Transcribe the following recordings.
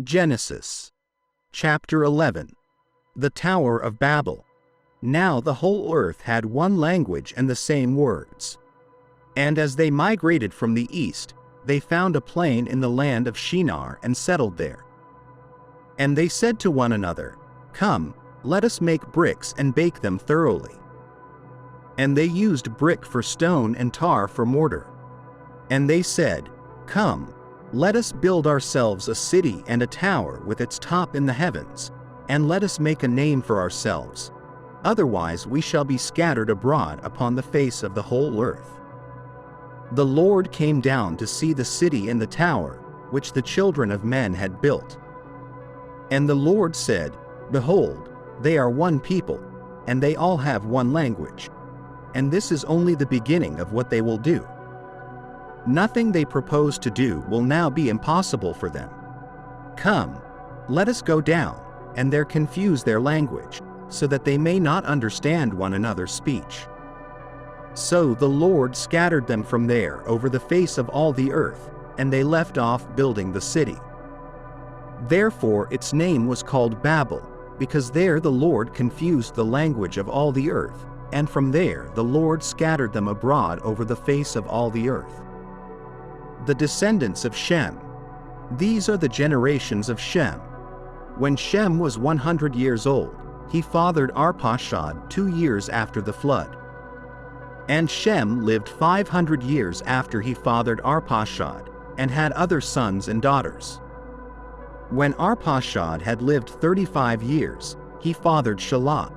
Genesis. Chapter 11. The Tower of Babel. Now the whole earth had one language and the same words. And as they migrated from the east, they found a plain in the land of Shinar and settled there. And they said to one another, "Come, let us make bricks and bake them thoroughly." And they used brick for stone and tar for mortar. And they said, "Come, let us build ourselves a city and a tower with its top in the heavens, and let us make a name for ourselves. Otherwise we shall be scattered abroad upon the face of the whole earth." The Lord came down to see the city and the tower, which the children of men had built. And the Lord said, "Behold, they are one people, and they all have one language. And this is only the beginning of what they will do. Nothing they propose to do will now be impossible for them. Come, let us go down, and there confuse their language, so that they may not understand one another's speech." So the Lord scattered them from there over the face of all the earth, and they left off building the city. Therefore its name was called Babel, because there the Lord confused the language of all the earth, and from there the Lord scattered them abroad over the face of all the earth. The descendants of Shem. These are the generations of Shem. When Shem was 100 years old, he fathered Arpachshad 2 years after the flood. And Shem lived 500 years after he fathered Arpachshad, and had other sons and daughters. When Arpachshad had lived 35 years, he fathered Shelah.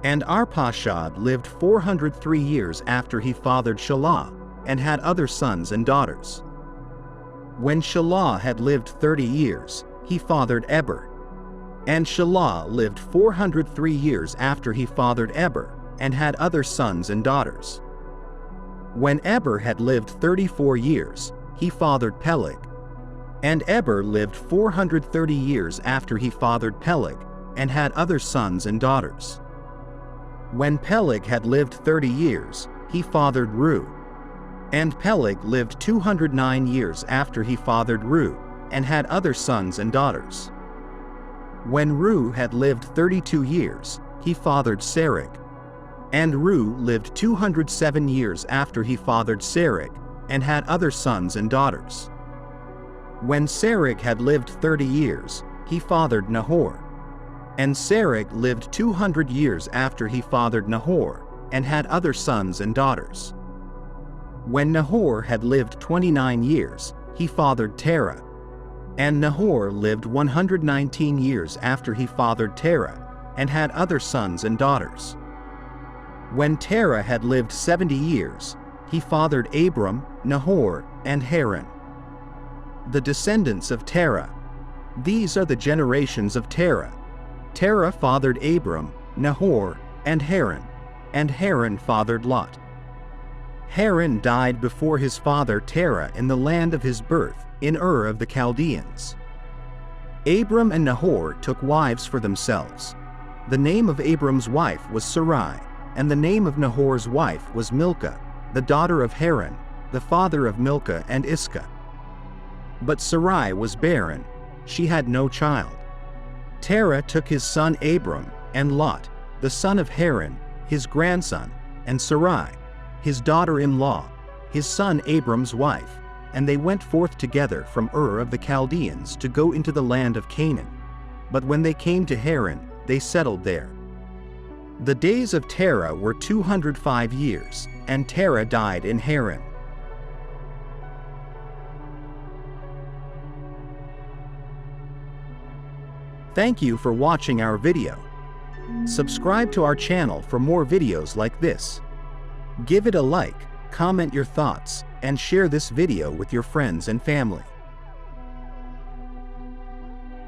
And Arpachshad lived 403 years after he fathered Shelah, and had other sons and daughters. When Shelah had lived 30 years, he fathered Eber. And Shelah lived 403 years after he fathered Eber, and had other sons and daughters. When Eber had lived 34 years, he fathered Peleg. And Eber lived 430 years after he fathered Peleg, and had other sons and daughters. When Peleg had lived 30 years, he fathered Reu. And Peleg lived 209 years after he fathered Reu, and had other sons and daughters. When Reu had lived 32 years, he fathered Serug. And Reu lived 207 years after he fathered Serug, and had other sons and daughters. When Serug had lived 30 years, he fathered Nahor. And Serug lived 200 years after he fathered Nahor, and had other sons and daughters. When Nahor had lived 29 years, he fathered Terah. And Nahor lived 119 years after he fathered Terah, and had other sons and daughters. When Terah had lived 70 years, he fathered Abram, Nahor, and Haran. The descendants of Terah. These are the generations of Terah. Terah fathered Abram, Nahor, and Haran fathered Lot. Haran died before his father Terah in the land of his birth, in Ur of the Chaldeans. Abram and Nahor took wives for themselves. The name of Abram's wife was Sarai, and the name of Nahor's wife was Milcah, the daughter of Haran, the father of Milcah and Iscah. But Sarai was barren; she had no child. Terah took his son Abram, and Lot, the son of Haran, his grandson, and Sarai, his daughter-in-law, his son Abram's wife, and they went forth together from Ur of the Chaldeans to go into the land of Canaan. But when they came to Haran, they settled there. The days of Terah were 205 years, and Terah died in Haran. Thank you for watching our video. Subscribe to our channel for more videos like this. Give it a like, comment your thoughts, and share this video with your friends and family.